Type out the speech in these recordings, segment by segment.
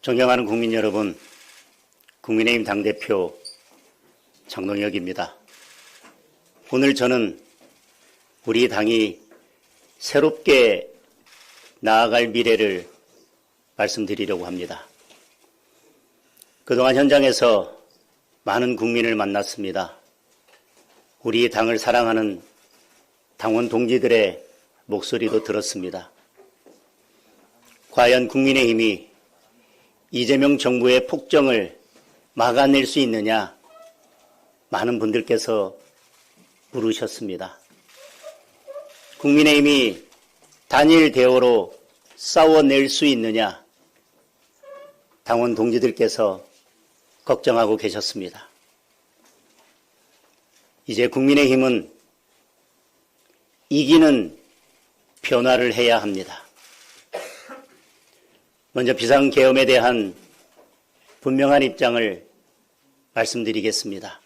존경하는 국민 여러분, 국민의힘 당대표 장동혁입니다. 오늘 저는 우리 당이 새롭게 나아갈 미래를 말씀드리려고 합니다. 그동안 현장에서 많은 국민을 만났습니다. 우리 당을 사랑하는 당원 동지들의 목소리도 들었습니다. 과연 국민의힘이 이재명 정부의 폭정을 막아낼 수 있느냐? 많은 분들께서 물으셨습니다. 국민의힘이 단일 대오로 싸워낼 수 있느냐? 당원 동지들께서 걱정하고 계셨습니다. 이제 국민의힘은 이기는 변화를 해야 합니다. 먼저 비상계엄에 대한 분명한 입장을 말씀드리겠습니다.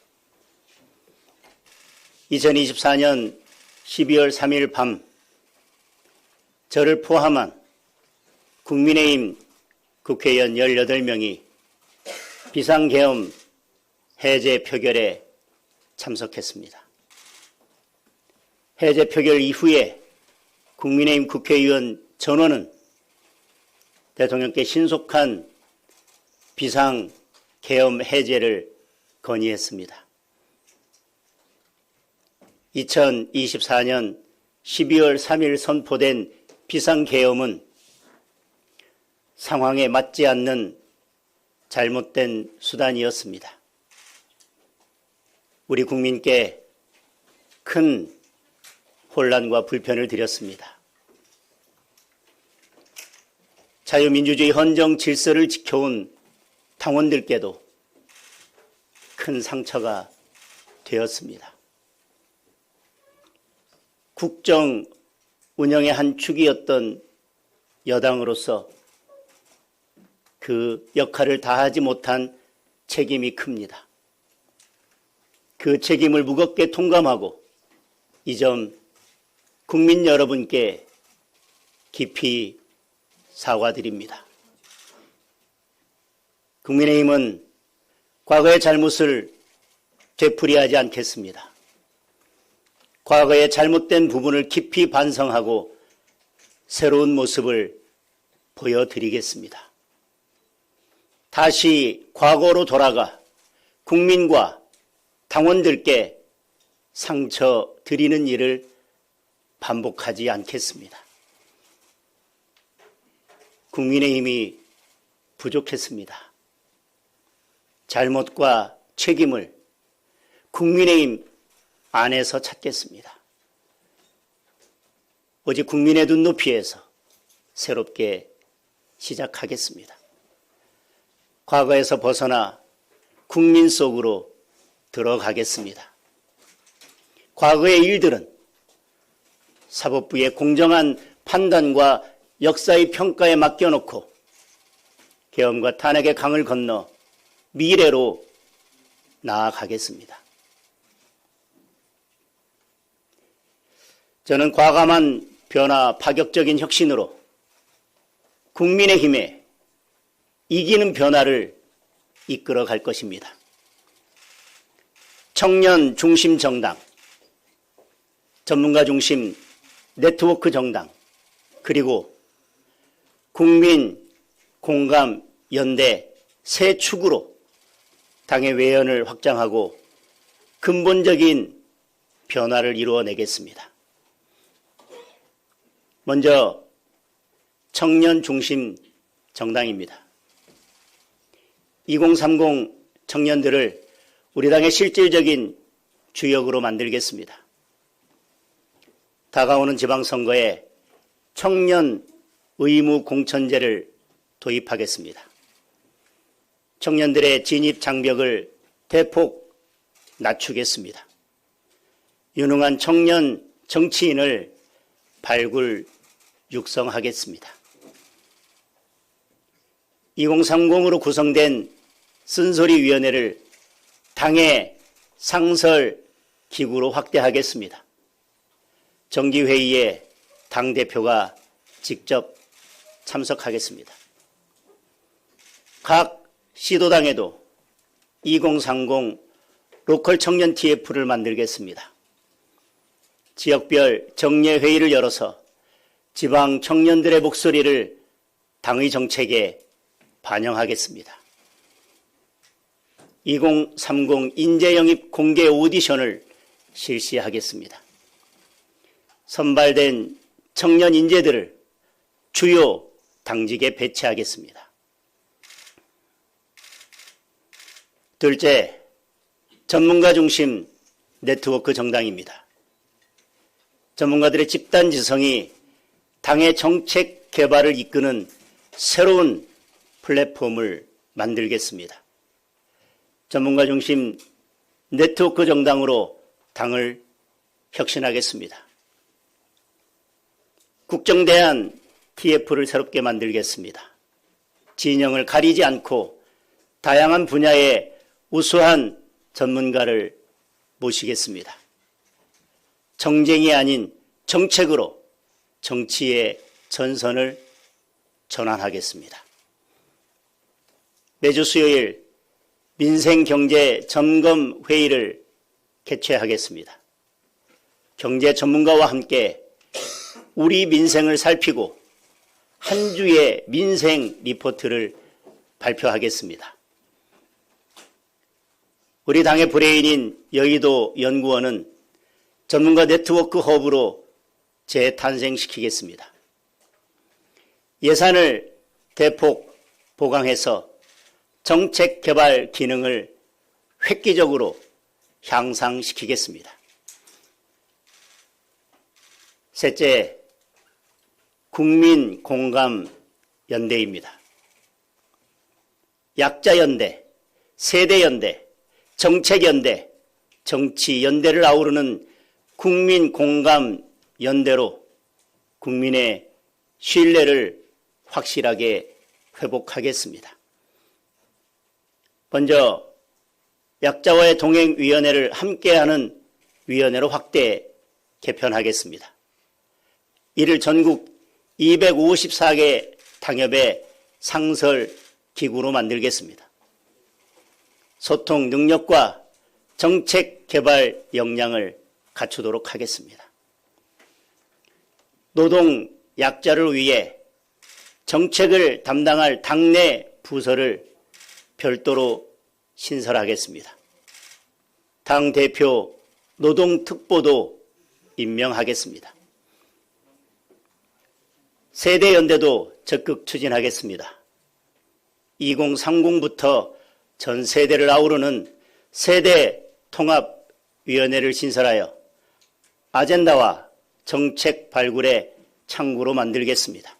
2024년 12월 3일 밤 저를 포함한 국민의힘 국회의원 18명이 비상계엄 해제 표결에 참석했습니다. 해제 표결 이후에 국민의힘 국회의원 전원은 대통령께 신속한 비상계엄 해제를 건의했습니다. 2024년 12월 3일 선포된 비상계엄은 상황에 맞지 않는 잘못된 수단이었습니다. 우리 국민께 큰 혼란과 불편을 드렸습니다. 자유민주주의 헌정 질서를 지켜온 당원들께도 큰 상처가 되었습니다. 국정 운영의 한 축이었던 여당으로서 그 역할을 다하지 못한 책임이 큽니다. 그 책임을 무겁게 통감하고 이 점 국민 여러분께 깊이 사과드립니다. 국민의힘은 과거의 잘못을 되풀이하지 않겠습니다. 과거의 잘못된 부분을 깊이 반성하고 새로운 모습을 보여드리겠습니다. 다시 과거로 돌아가 국민과 당원들께 상처 드리는 일을 반복하지 않겠습니다. 국민의힘이 부족했습니다. 잘못과 책임을 국민의힘 안에서 찾겠습니다. 오직 국민의 눈높이에서 새롭게 시작하겠습니다. 과거에서 벗어나 국민 속으로 들어가겠습니다. 과거의 일들은 사법부의 공정한 판단과 역사의 평가에 맡겨놓고 계엄과 탄핵의 강을 건너 미래로 나아가겠습니다. 저는 과감한 변화, 파격적인 혁신으로 국민의힘에 이기는 변화를 이끌어 갈 것입니다. 청년 중심 정당, 전문가 중심 네트워크 정당, 그리고 국민 공감 연대 세 축으로 당의 외연을 확장하고 근본적인 변화를 이루어내겠습니다. 먼저 청년 중심 정당입니다. 2030 청년들을 우리 당의 실질적인 주역으로 만들겠습니다. 다가오는 지방선거에 청년 의무 공천제를 도입하겠습니다. 청년들의 진입 장벽을 대폭 낮추겠습니다. 유능한 청년 정치인을 발굴 육성하겠습니다. 2030으로 구성된 쓴소리위원회를 당의 상설 기구로 확대하겠습니다. 정기회의에 당대표가 직접 참석하겠습니다. 각 시도당에도 2030 로컬 청년 TF를 만들겠습니다. 지역별 정례회의를 열어서 지방 청년들의 목소리를 당의 정책에 반영하겠습니다. 2030 인재영입 공개 오디션을 실시하겠습니다. 선발된 청년 인재들을 주요 당직에 배치하겠습니다. 둘째, 전문가 중심 네트워크 정당입니다. 전문가들의 집단 지성이 당의 정책 개발을 이끄는 새로운 플랫폼을 만들겠습니다. 전문가 중심 네트워크 정당으로 당을 혁신하겠습니다. 국정대안 TF를 새롭게 만들겠습니다. 진영을 가리지 않고 다양한 분야의 우수한 전문가를 모시겠습니다. 정쟁이 아닌 정책으로 정치의 전선을 전환하겠습니다. 매주 수요일 민생경제점검회의를 개최하겠습니다. 경제 전문가와 함께 우리 민생을 살피고 한 주의 민생 리포트를 발표하겠습니다. 우리 당의 브레인인 여의도 연구원은 전문가 네트워크 허브로 재탄생시키겠습니다. 예산을 대폭 보강해서 정책 개발 기능을 획기적으로 향상시키겠습니다. 셋째, 국민 공감 연대입니다. 약자연대, 세대연대, 정책연대, 정치연대를 아우르는 국민 공감 연대로 국민의 신뢰를 확실하게 회복하겠습니다. 먼저 약자와의 동행위원회를 함께하는 위원회로 확대 개편하겠습니다. 이를 전국 254개 당협의 상설기구로 만들겠습니다. 소통 능력과 정책 개발 역량을 갖추도록 하겠습니다. 노동 약자를 위해 정책을 담당할 당내 부서를 별도로 신설하겠습니다. 당대표 노동특보도 임명하겠습니다. 세대연대도 적극 추진하겠습니다. 2030부터 전 세대를 아우르는 세대통합위원회를 신설하여 아젠다와 정책 발굴의 창구로 만들겠습니다.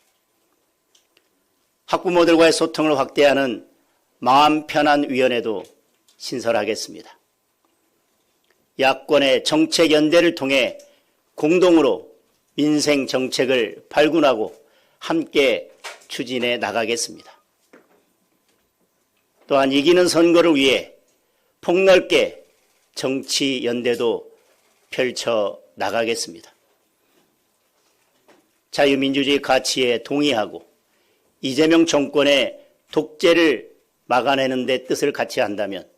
학부모들과의 소통을 확대하는 마음 편한 위원회도 신설하겠습니다. 야권의 정책연대를 통해 공동으로 민생 정책을 발굴하고 함께 추진해 나가겠습니다. 또한 이기는 선거를 위해 폭넓게 정치연대도 펼쳐 나가겠습니다. 자유민주주의 가치에 동의하고 이재명 정권의 독재를 막아내는 데 뜻을 같이 한다면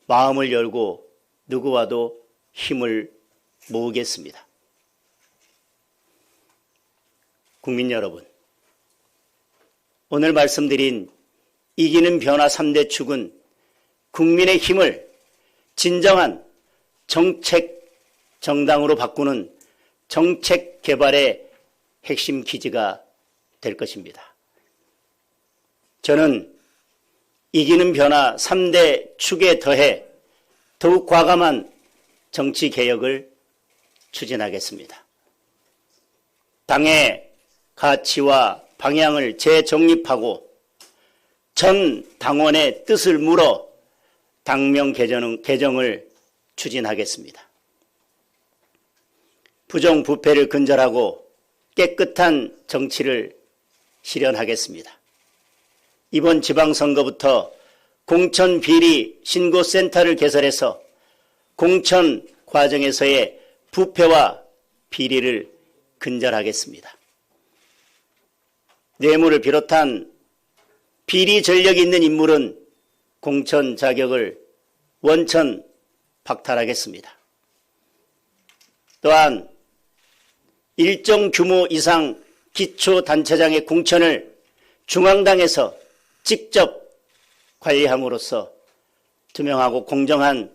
마음을 열고 누구와도 힘을 모으겠습니다. 국민 여러분, 오늘 말씀드린 이기는 변화 3대 축은 국민의 힘을 진정한 정책 정당으로 바꾸는 정책 개발의 핵심 기지가 될 것입니다. 저는 이기는 변화 3대 축에 더해 더욱 과감한 정치 개혁을 추진하겠습니다. 당의 가치와 방향을 재정립하고 전 당원의 뜻을 물어 당명 개정을 추진하겠습니다. 부정부패를 근절하고 깨끗한 정치를 실현하겠습니다. 이번 지방선거부터 공천비리 신고센터를 개설해서 공천 과정에서의 부패와 비리를 근절하겠습니다. 뇌물을 비롯한 비리 전력이 있는 인물은 공천 자격을 원천 박탈하겠습니다. 또한 일정 규모 이상 기초단체장의 공천을 중앙당에서 직접 관리함으로써 투명하고 공정한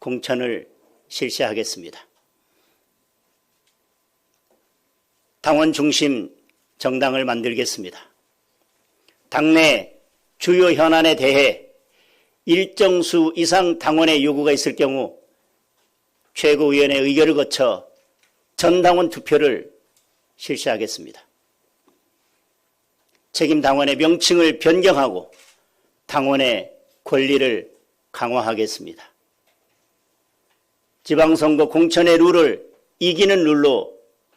공천을 실시하겠습니다. 당원 중심 정당을 만들겠습니다. 당내 주요 현안에 대해 일정 수 이상 당원의 요구가 있을 경우 최고위원회 의결을 거쳐 전당원 투표를 실시하겠습니다. 책임 당원의 명칭을 변경하고 당원의 권리를 강화하겠습니다. 지방선거 공천의 룰을 이기는 룰로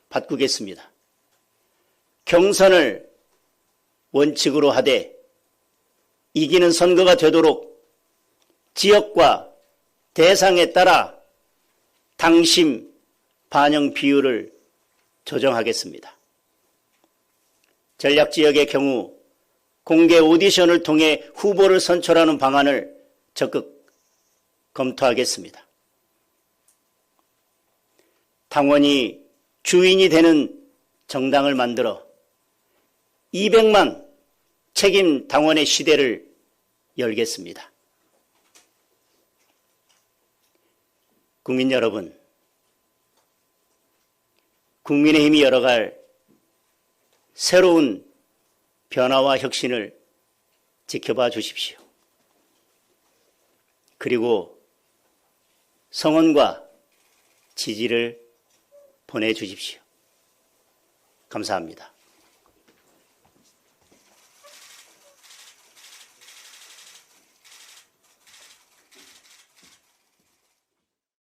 바꾸겠습니다. 경선을 원칙으로 하되 이기는 선거가 되도록 지역과 대상에 따라 당심 반영 비율을 조정하겠습니다. 전략지역의 경우 공개 오디션을 통해 후보를 선출하는 방안을 적극 검토하겠습니다. 당원이 주인이 되는 정당을 만들어 200만 책임 당원의 시대를 열겠습니다. 국민 여러분, 국민의힘이 열어갈 새로운 변화와 혁신을 지켜봐 주십시오. 그리고 성원과 지지를 보내주십시오. 감사합니다.